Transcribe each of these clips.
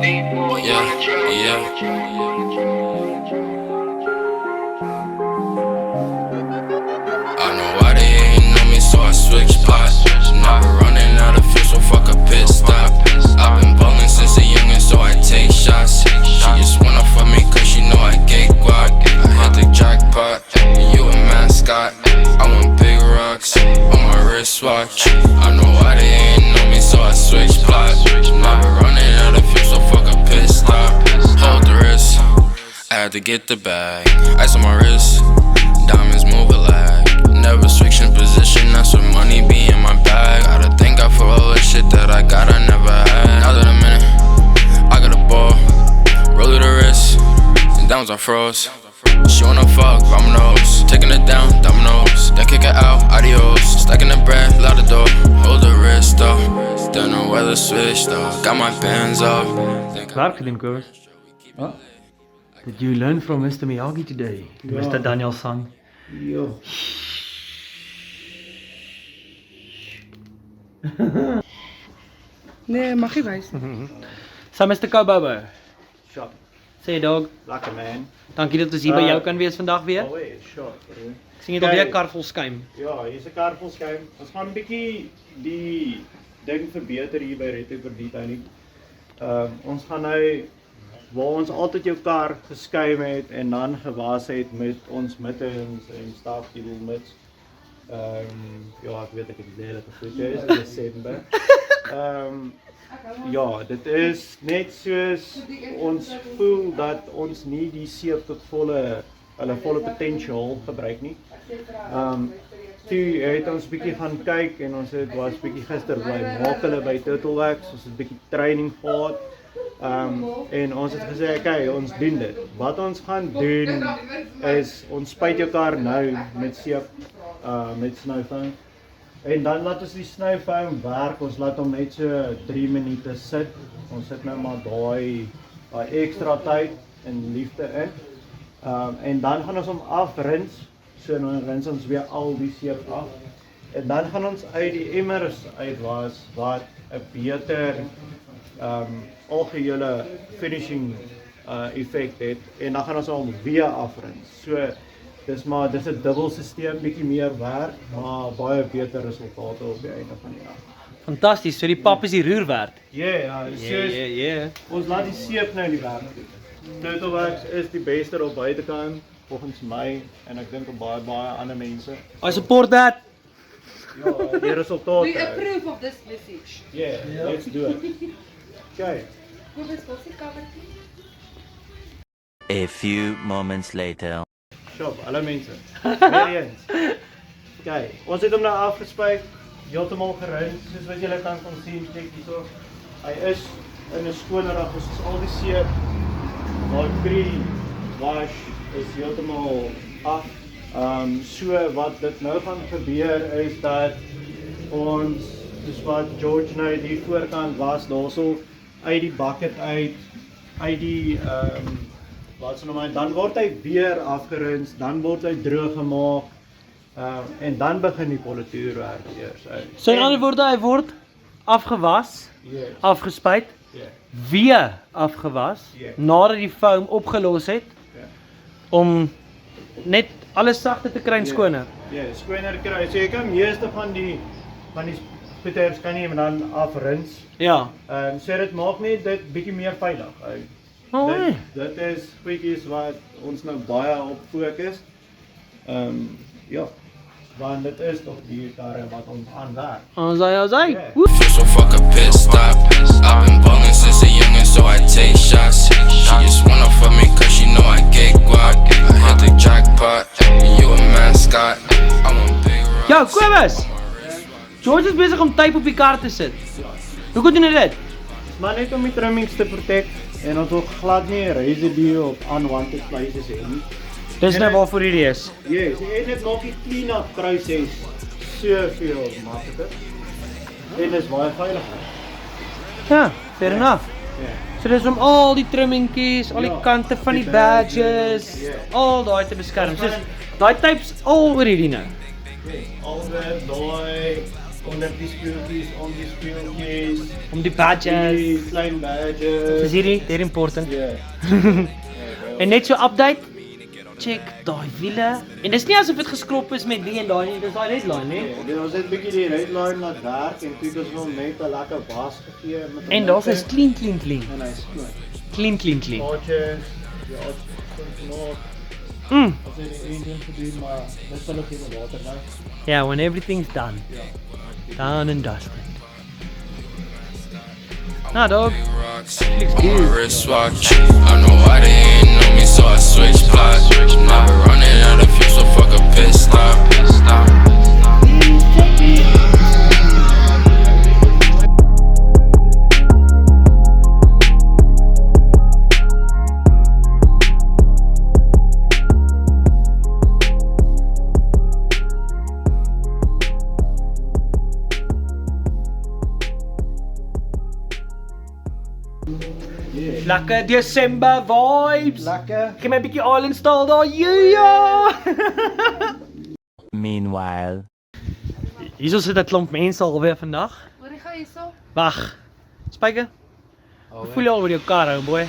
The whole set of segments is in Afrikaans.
I know why they hating on me, so I switch spots. Never running out of fuel, so fuck a pit stop. I've been ballin' since a youngin', so I take shots. She just wanna fuck me cause she know I get guac. I hit the jackpot, and you a mascot. I want big rocks on my wristwatch. I know why they hating on me, so I switch spots. Never running out of fuel, so fuck a pit stop. Hold the wrist, I had to get the bag. Ice on my wrist, diamonds move a lag. Never switching position, that's what money be in my bag. Gotta thank God for all the shit that I got, I never had. Now that I'm in it, I got a ball, roll to the wrist, and downs I froze. She wanna fuck, vamonos, taking it down, dominoes. Then kick it out, adios, stacking the bread, loud the door. Hold the wrist though, don't know where the switch though. Got my bands up. Klaar gedaan, Kobus. What? Did you learn from Mr. Miyagi today? Mr. Daniel San. Yo. Nee, mag je wijzen. So Mr. Kobobo, Shop. sê dog, Lekker man. dankie dat ons hier by jou kan wees vandag weer. Alweer, shop. Ek sien jy het alweer 'n kar vol skuim. Ja, hier's 'n kar vol skuim. Ons gaan 'n bietjie die ding verbeter hier by Redpepper Detailing. Ons gaan nou waar ons altyd jou kar geskuim het en dan gewas het met ons mittens en stuff, die wil mits. Ja, ek weet ek het die hele voete is in Desember. Ja, dit is net soos ons voel dat ons nie die seep tot hulle volle potential gebruik nie. Toe het ons bietjie gaan kyk en ons was bietjie gister bly maak hulle by Turtlewax, ons het bietjie training gehad. En ons het gesê, okay, ons doen dit. Wat ons gaan doen is, ons spuit jou kar nou met seep, met snowfoam. En dan laat ons die snowfoam werk, ons laat hom net so 3 minute sit. Ons sit nou maar daai ekstra tyd en liefde in. En dan gaan ons hom afrins, so dan rins ons weer al die seep af. En dan gaan ons uit die emmers uitwas wat 'n beter algehele finishing effect het. En dan gaan ons hom weer afrins. So dis 'n dubbel stelsel, bietjie meer werk, maar baie beter resultate op die einde van die dag. Fantasties, so die pap is die roer werd. Ja, soos ons laat die seep nou die werk doen. Turtlewax is die beste op buitekant volgens my en ek dink op baie ander mense. I support that. Ja, die resultate. We approve of this message. Yeah, let's do it. Okay. Kobus, wat se kamertjie? A few moments later. Shop, alle mense. Weer eens. Okay, ons het hom nou afgespuit, heeltemal gerins, soos wat julle kan sien, kyk hierso. Hy is in 'n skonerig, soos al die seep, daai pre-wash is heeltemal af. So wat dit nou gaan gebeur is dat ons, soos wat George nou die voorkant was, daarso uit die bucket uit die wat se nou maar, dan word hy weer afgerins, dan word hy droog gemaak en dan begin die politoerwerk eers uit. So in ander woorde, hy word afgewas, Yes. afgespuit, Yeah. weer afgewas, Yeah. nadat die foam opgelos het, Yeah. om net alles sagter te kry en skoner. Ja, skoner kry. So jy kan meeste van die spuiters kan jy dan afrins. Ja. So dit maak net dit bietjie meer veilig. Alright. Dit is goedjies wat ons nou baie op fokus. Ja, want dit is toch die karre wat ons aanwerk. As hy. Yeah. Woep. So fuck a pit stop. I've been ballin' since a youngin', so I take shots. She just wanna fuck me cause she know I get guac. I hit the jackpot, and you a mascot. I want big rocks. Ja, Kobus! George is besig om tape op die kar te sit. Hoekom doen hy dit? Maar net om die trimmings te protect en ons wil glad nie residue op unwanted places hê nie. Dis nou waarvoor hierdie is. Yes, en dit maak die clean-up proses soveel makliker. En dis baie veiliger. Ja, fair enough. Ja. So dis om al die trimmingkies, al die Ja, kante van die die badges, badges, ja. al daai te beskerm. So daai tapes al oor hierdie nou. Alweer daai onder die speeltjies, om die speeltjies, Om die badges. die klein badges. Dis hierdie, very important. Ja. En net so update. Check daai wiele. En dis nie asof dit geskrop is met die en daai nie, dis daai redline, né? Ja, ons het 'n bietjie die redline laat werk en toe het ons hom net 'n lekker was gegee met 'n En daar's lippe. is clean, clean, clean. En hy's skoon. Clean, clean, clean. Gaatjies, ja, ons nog Mm. as jy die engine gedoen, maar dit sal ook nie water nou. Yeah, when everything's done. Done and dusted. Nah, dog. Rocks on my wristwatch. I know why they ain't know me, so I switch plots. Never running out of fuel, so fuck a pit stop. Lekker December vibes. Lekker. Ek het my bietjie oil install daar. Yeah. Meanwhile. Hierso sit 'n klomp mense alweer vandag. Hoor jy gaan hierso? Wag. Spyker. Hoe voel jy al oor jou kar, ou boy?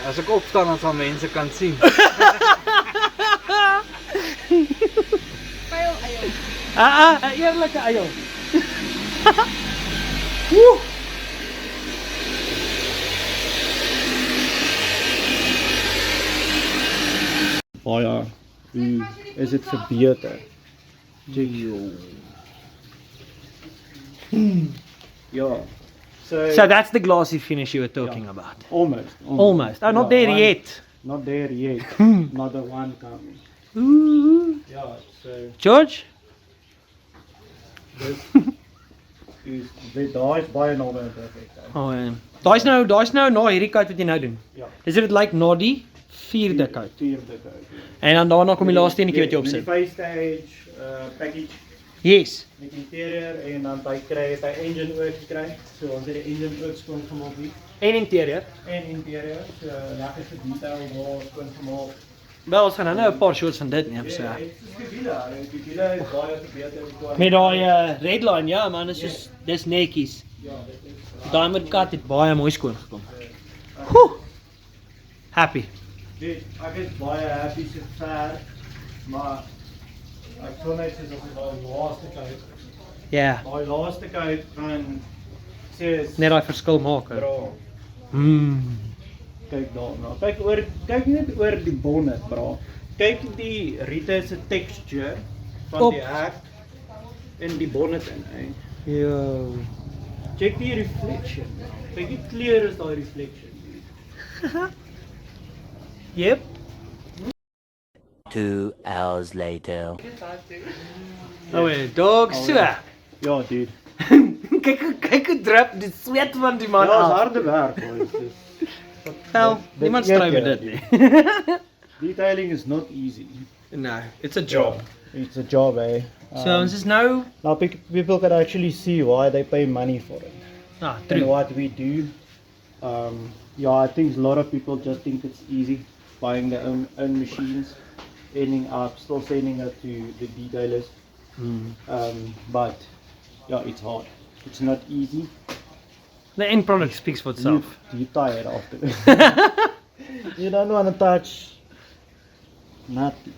As ek opstaan dan sal mense kan sien. Pyl eie. Eerlike eie. Woe. Baie, hoe is dit verbeter? Ja. So that's the glossy finish you were talking about. Almost. Almost. Oh, not there yet. Not there yet. Another one coming. Ooh. Ja, so George? dis is daai is baie naby aan perfek. Oh, daai's nou na hierdie coat wat jy nou doen. Ja. Dis dit lyk na die 4de coat. Vierde coat. En dan daarna kom die laaste enetjie wat jy opsit. Die face stage package Yes. met interieur en dan by kry het hy engine ook gekry. So ons het die engine ook skoon gemaak hier En interieur. en interieur. So lekker vir detail waar skoon gemaak. Wel, ons gaan nou 'n paar shots van dit neem, so. Ja, dit is die wiele, die wiele is baie verbeter. Met daai redline, ja man, dis netjies. Ja, dit is Daai met kat het baie mooi skoon gekom. Woe. Happy. ek is baie happy so ver, maar ek sou net sê dat die laaste coat, Ja. daai laaste coat gaan sê is Net daai verskil maak. Hè. bra. Kyk daarna. Kyk net oor die bonnet, bra. Kyk die riete se texture van Op. die hek en die bonnet in, hè. Yo. Check die reflection. Kyk die kleur is daai reflection. Yep. 2 hours later. Oh, dog so. Ja, dude. kyk hoe drup die sweat van die man Ja, is af. harde werk, boys. Wel, niemand eet stry met jy. dit nie. Detailing is not easy. No, it's a job. It's a job, eh. So ons is nou, Now people can actually see why they pay money for it and true. what we do. Yeah, I think a lot of people just think it's easy buying their own machines, ending up still sending it to the detailers. But yeah, it's hard. It's not easy. The end product speaks for itself. You tired after this. You don't want to touch nothing.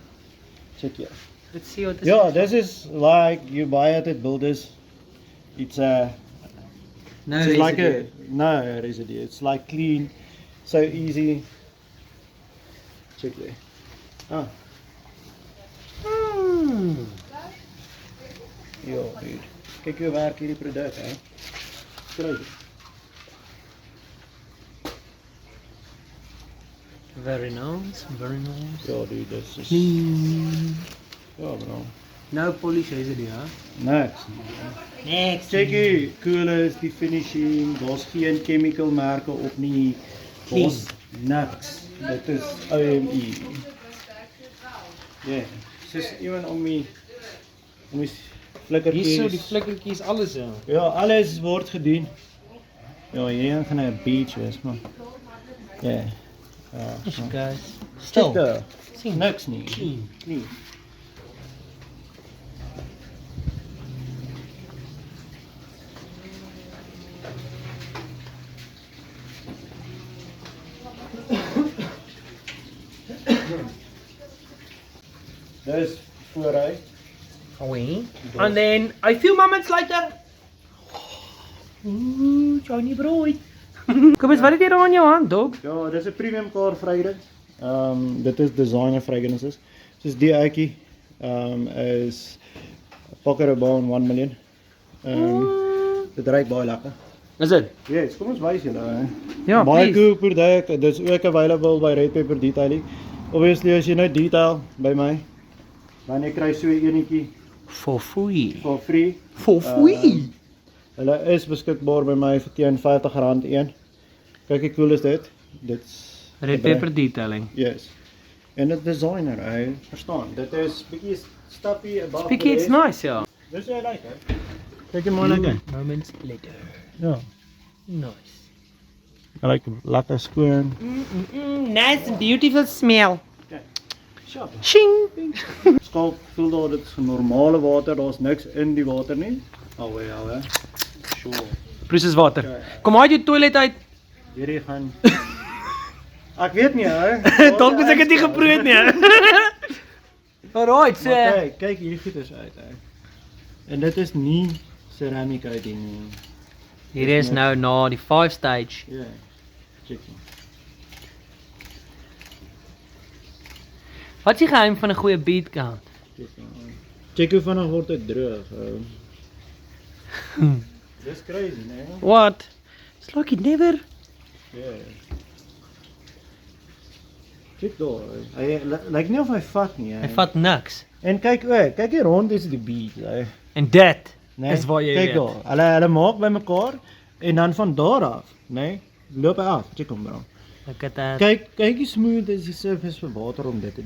Check here. Let's see what this Yeah, is. this is like you buy it at Builders. It's a No, it's like a no residue. It's like clean, so easy. Check there. Ah, ja, dude. Kyk hoe werk hierdie produk, hè. Crazy. Very nice, very nice. Ja, dude, this is ja, bro. No polish residue, huh? Niks. Next. Check hier, coolers, die finishing, daar's geen chemical merke op nie. Daar's niks. Dit is OME. Ja, dis ewen om die flikkertjies. Hierso die flikkertjies, alles ja. Ja, alles word gedoen. Ja, hier gaan 'n beach wees, man. Ja. Ja. So guys. Still. Still. Daar. Sien. Niks nie. Clean. Nee. Dis voorry. Oui. And then, a few moments later... Ooh, Johnny brood. Kobus, wat het jy daar aan jou hand, dog? Ja, dis 'n premium car vryheid. Dit is designer fragrances. Soos die uitjie is Pocket Bone 1 million. Dit ruik baie lekker. Is dit? Yes, kom ons wys julle. Ja, Baie please. cool produk. Dis ook available by Redpepper Detailing. Obviously as jy nou detail by my, dan jy kry so 'n enetjie For free. for free. For free? Hulle is beskikbaar by my vir teen R50 een. Kyk hoe cool is dit. Dit's Redpepper Detailing. Yes. En dit designer, hy verstaan. Dit is bietjie stappie above. Pikkie, it's nice, ja. Dis jy like, hè? Kyk jy mooi lekker. Moments later. Ja. Nice. Hy like lekker skoon. Nice and beautiful smell. Sharp. Shing! Skalk voel daar dit is normale water, daar's niks in die water nie. Alweer, hè. Sure. Proses water. Kom uit jou toilet uit. Hierdie gaan Ek weet nie, hè. Dalk is ek dit nie geproe het nie. Alright, so. Maar kyk hierdie goeders uit, hè. En dit is nie ceramic uit nie. Hier is nou na die 5 stage. Ja. Check. Wat is die geheim van 'n goeie bead count? Check hoe vinnig word dit droog. Dis crazy, né? What? It's like it never. Ja. Kyk daar. Hy lyk nie of hy vat nie, hè. Hy vat niks. En kyk o, kyk hier rond is die bead, hè. En dit Nee, is waar jy kyk weet. daar. Hulle maak by mekaar en dan van daar af, nee, loop hy af. Check hom bro. Look at that. Kyk hoe smooth is die surface vir water om dit te